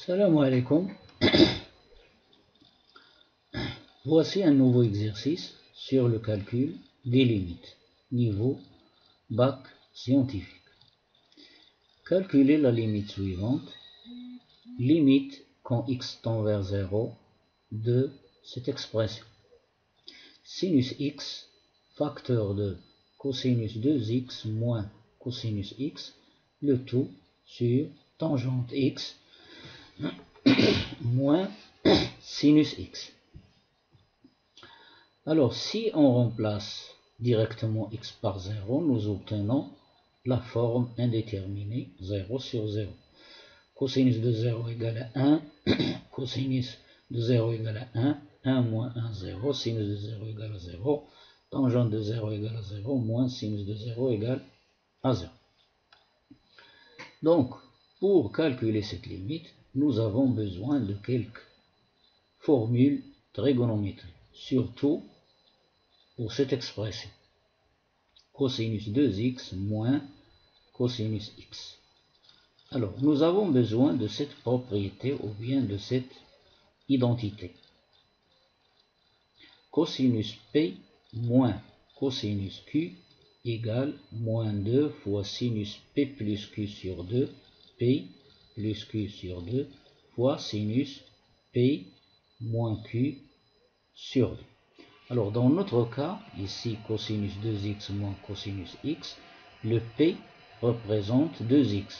Salam alaikum. Voici un nouveau exercice sur le calcul des limites, niveau bac scientifique. Calculez la limite suivante, limite quand x tend vers 0 de cette expression. Sinus x, facteur de cosinus 2x moins cosinus x, le tout sur tangente x moins sinus x. Alors, si on remplace directement x par 0, nous obtenons la forme indéterminée 0 sur 0. Cosinus de 0 égale à 1, cosinus de 0 égale à 1, 1 moins 1, 0, sinus de 0 égale à 0, tangente de 0 égale à 0, moins sinus de 0 égale à 0. Donc, pour calculer cette limite, nous avons besoin de quelques formules trigonométriques, surtout pour cette expression. Cosinus 2x moins cosinus x. Alors, nous avons besoin de cette propriété ou bien de cette identité. Cosinus p moins cosinus q égale moins 2 fois sinus p plus q sur 2, p plus q sur 2 fois sinus p moins q sur 2. Alors, dans notre cas, ici, cosinus 2x moins cosinus x, le p représente 2x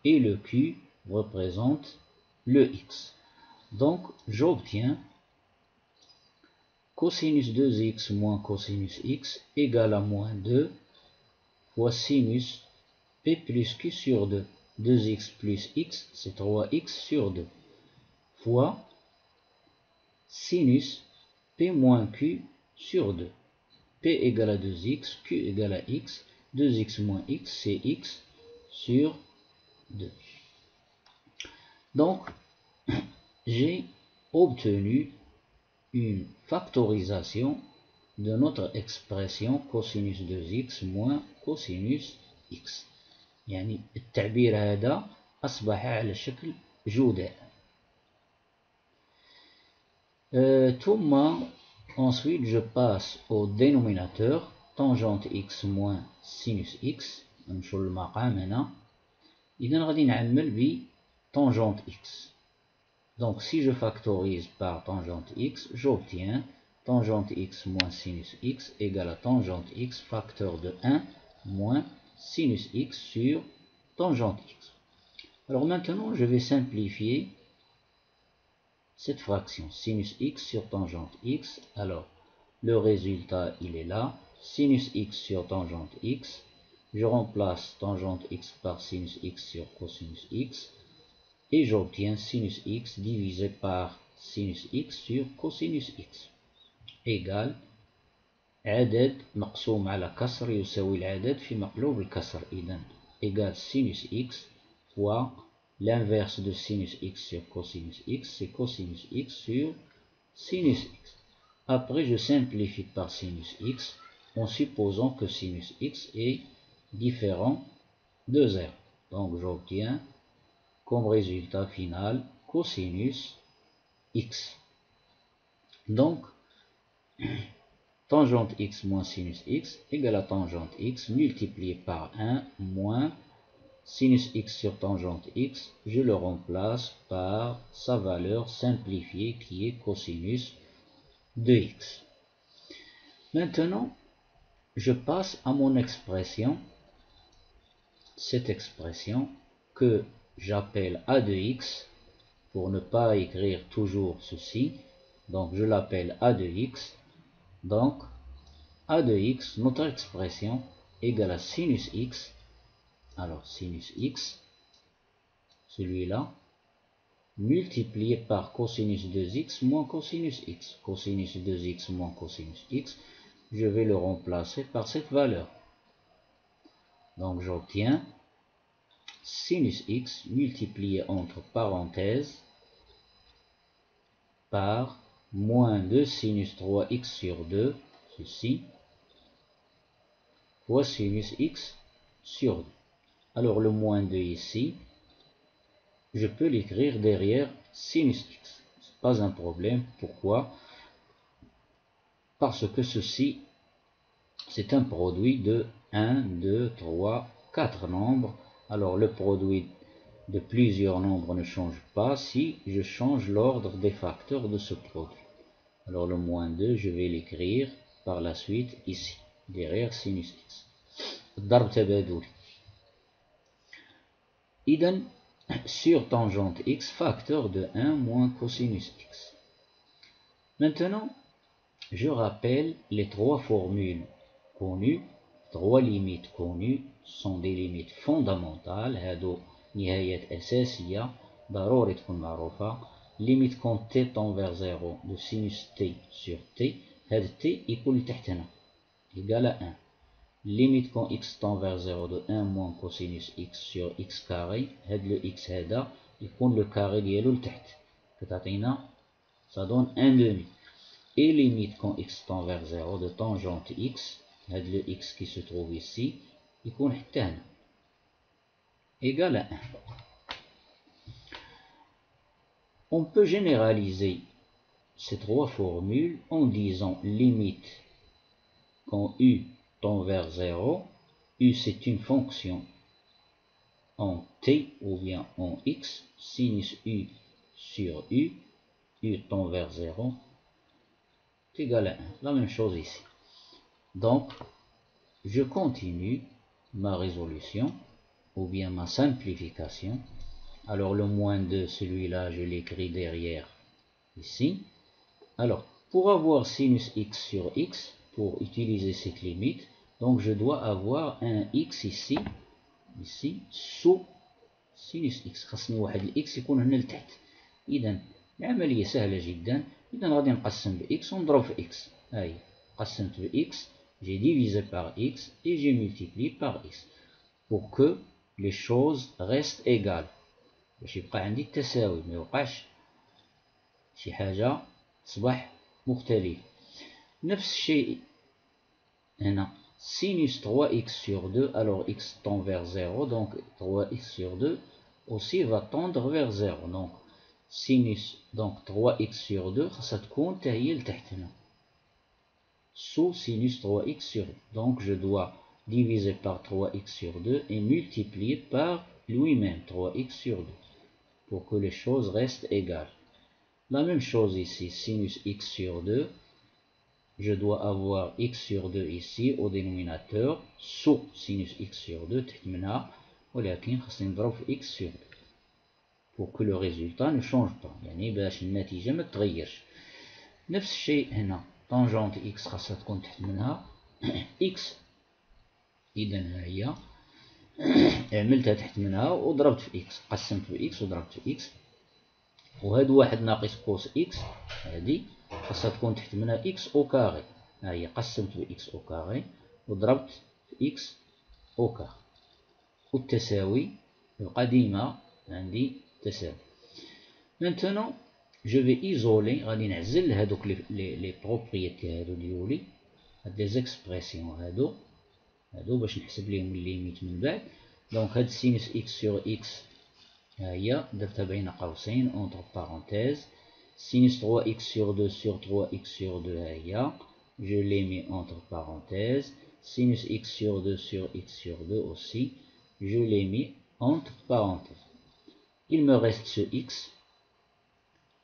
et le q représente le x. Donc, j'obtiens cosinus 2x moins cosinus x égale à moins 2 fois sinus p plus q sur 2. 2x plus x, c'est 3x sur 2, fois sinus p moins q sur 2. P égale à 2x, q égale à x, 2x moins x, c'est x sur 2. Donc, j'ai obtenu une factorisation de notre expression cosinus 2x moins cosinus x. يعني التعبير هذا أصبح على شكل جداء. ثم ensuite je passe au dénominateur tangente x moins sinus x. نمشوا للمقام هنا. إذا غادي نعمل ب tangente x. Donc si je factorise par tangente x, j'obtiens tangente x moins sinus x égale à tangente x facteur de 1 moins sinus x sur tangente x. Alors maintenant, je vais simplifier cette fraction, sinus x sur tangente x. Alors, le résultat, il est là, sinus x sur tangente x. Je remplace tangente x par sinus x sur cosinus x. Et j'obtiens sinus x divisé par sinus x sur cosinus x égale عدد مقسوم على كسر يساوي العدد في مقلوب الكسر. إذن égale sinus x fois l'inverse de sinus x sur cosinus x, c'est cosinus x sur sinus x. Après, je simplifie par sinus x en supposant que sinus x est différent de 0. Donc j'obtiens comme résultat final cosinus x. Donc, tangente x moins sinus x égale à tangente x multiplié par 1 moins sinus x sur tangente x. Je le remplace par sa valeur simplifiée qui est cosinus de x. Maintenant, je passe à mon expression, cette expression que j'appelle a de x pour ne pas écrire toujours ceci. Donc je l'appelle a de x. Donc a de x, notre expression égale à sinus x. Alors sinus x, celui-là, multiplié par cosinus 2x moins cosinus x. Cosinus 2x moins cosinus x, je vais le remplacer par cette valeur. Donc j'obtiens sinus x multiplié entre parenthèses par moins 2 sinus 3x sur 2, ceci, fois sinus x sur 2. Alors le moins 2 ici, je peux l'écrire derrière sinus x. Ce n'est pas un problème. Pourquoi? Parce que ceci, c'est un produit de 1, 2, 3, 4 nombres. Alors le produit de plusieurs nombres ne change pas si je change l'ordre des facteurs de ce produit. Alors le moins 2, je vais l'écrire par la suite ici, derrière sinus x. ضرب تبادلي. إذن sur tangente x, facteur de 1 moins cosinus x. Maintenant, je rappelle les trois formules connues, trois limites connues, sont des limites fondamentales. هادو نهايات أساسية ضروري تكون معروفة. Limite quand t tend vers 0 de sinus t sur t, هاد t يكون لتحت هنا égal à 1. Limite quand x tend vers 0 de 1 moins cosinus x sur x carré, هاد le x هذا يكون le carré ديالو لتحت كتعطينا ça donne 1 demi. Et limite quand x tend vers 0 de tangente x, هاد le x qui se trouve ici يكون حتى هنا égal à 1. On peut généraliser ces trois formules en disant limite quand u tend vers 0, u c'est une fonction en t ou bien en x, sinus u sur u tend vers 0, est égal à 1. La même chose ici. Donc, je continue ma résolution ou bien ma simplification. Alors le moins 2, celui-là, je l'écris derrière ici. Alors, pour avoir sinus x sur x, pour utiliser cette limite, donc je dois avoir un x ici sous sinus x. خاصني واحد الاكس يكون هنا لتحت. إذا العملية سهلة جدا. إذا غادي نقسم بإكس ونضرب في إكس. هاهي قسمت بإكس, j'ai divisé par x et j'ai multiplié par x pour que les choses restent égales. باش يبقى عندي التساوي, ما يوقعش شي حاجة تصبح مختلفة. نفس الشيء هنا sinus 3x sur 2, alors x tend vers 0, donc 3x sur 2 aussi va tendre vers 0. Donc sinus donc 3x sur 2 خاصها تكون حتى هي لتحت هنا sous sinus 3x sur 2. Donc je dois diviser par 3x sur 2 et multiplier par lui-même 3x sur 2 pour que les choses restent égales. La même chose ici, sinus x sur 2, je dois avoir x sur 2 ici au dénominateur sous sinus x sur 2 تحت منها, ولكن خاصني نضرب في x sur 2 pour que le résultat ne change pas, يعني باش النتيجة ما تتغيرش. نفس الشيء هنا tangente x خاصها تكون تحت منها x. إذا ها هي عملتها تحت منها وضربت في x, قسمت في x وضربت في x. وهاد واحد ناقص كوس x هادي خاصها تكون تحت منها x أو كاري. ها هي قسمت في x أو كاري وضربت في x أو كاري. والتساوي يبقى ديما عندي تساوي. Maintenant je vais isoler, غادي نعزل هادوك لي بروبريتي هادو ديولي, هاد لي زيكسبرسيون هادو باش نحسب ليهم الليميت من بعد. دونك هاد سينوس اكس سور اكس ها هي درتها بين قوسين اونتر بارونتيز. سينوس 3 اكس سور 2 سور 3 اكس سور 2 ها هي je les mets entre parenthèses. Sinus x sur 2 sur x sur 2 aussi, je les mets entre parenthèses. Il me reste ce x,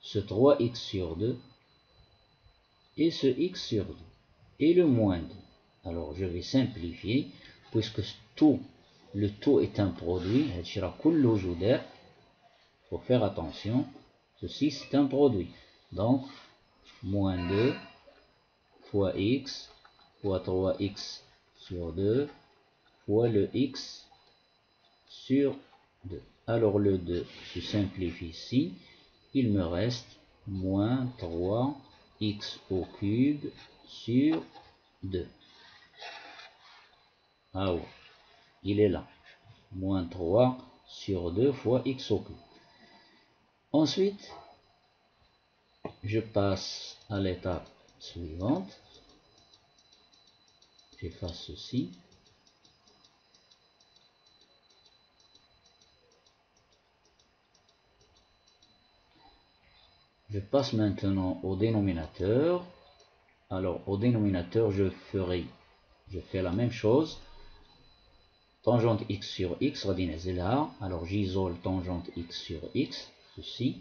ce 3x sur 2 et ce x sur 2 et le moins 2. Alors je vais simplifier puisque le tout est un produit. Il faut faire attention, ceci c'est un produit. Donc moins 2 fois x fois 3x sur 2 fois le x sur 2. Alors le 2 se simplifie ici. Il me reste moins 3x au cube sur 2. Ah ouais, il est là. Moins 3 sur 2 fois x au cube. Ensuite, je passe à l'étape suivante. J'efface ceci. Je passe maintenant au dénominateur. Alors au dénominateur, je fais la même chose. Tangente x sur x, غادي نعزلها. Alors j'isole tangente x sur x, ceci.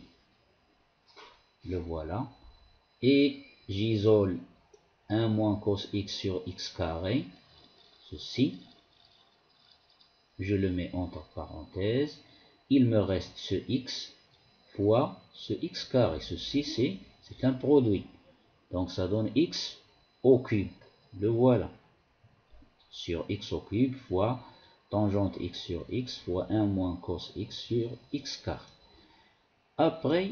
Le voilà. Et j'isole 1 moins cos x sur x carré, ceci. Je le mets entre parenthèses. Il me reste ce x fois ce x carré. Ceci, c'est un produit. Donc ça donne x au cube. Le voilà. Sur x au cube fois tangente x sur x fois 1 moins cos x sur x carré. Après,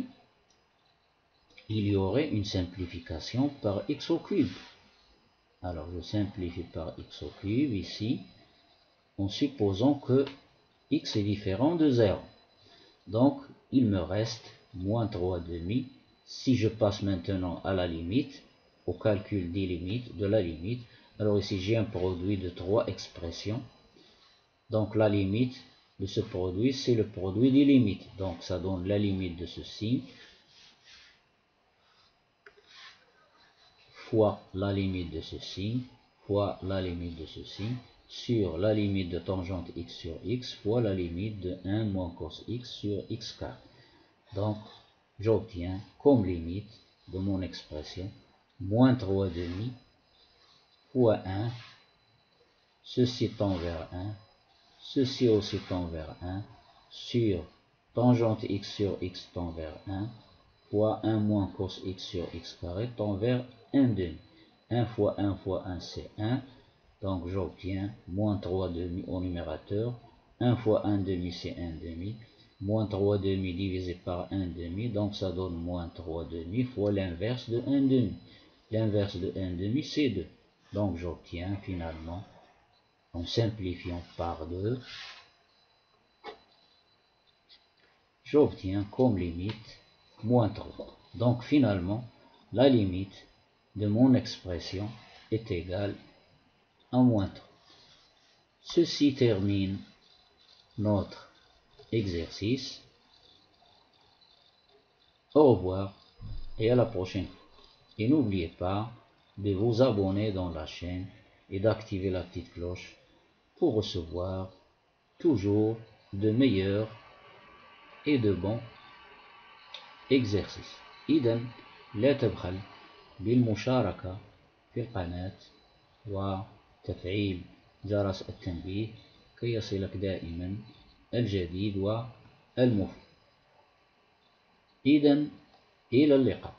il y aurait une simplification par x au cube. Alors je simplifie par x au cube ici, en supposant que x est différent de 0. Donc il me reste moins 3 demi. Si je passe maintenant à la limite, au calcul des limites, de la limite, alors ici j'ai un produit de 3 expressions. Donc la limite de ce produit, c'est le produit des limites. Donc ça donne la limite de ceci fois la limite de ceci fois la limite de ceci sur la limite de tangente x sur x fois la limite de 1 moins cos x sur x carré. Donc j'obtiens comme limite de mon expression moins 3 demi fois 1, ceci tend vers 1, ceci aussi tend vers 1, sur tangente x sur x tend vers 1, fois 1 moins cos x sur x carré tend vers 1 demi. 1 fois 1 fois 1 c'est 1, donc j'obtiens moins 3 demi au numérateur. 1 fois 1 demi c'est 1 demi, moins 3 demi divisé par 1 demi, donc ça donne moins 3 demi fois l'inverse de 1 demi. L'inverse de 1 demi c'est 2, donc j'obtiens finalement, en simplifiant par 2, j'obtiens comme limite moins 3. Donc finalement, la limite de mon expression est égale à moins 3. Ceci termine notre exercice. Au revoir et à la prochaine fois. Et n'oubliez pas de vous abonner dans la chaîne et d'activer la petite cloche pour recevoir toujours de meilleurs et de bons exercices. إذن لا تبخل بالمشاركة في القناة وتفعيل جرس التنبيه كي يصلك دائما الجديد والمفيد. إذن إلى اللقاء.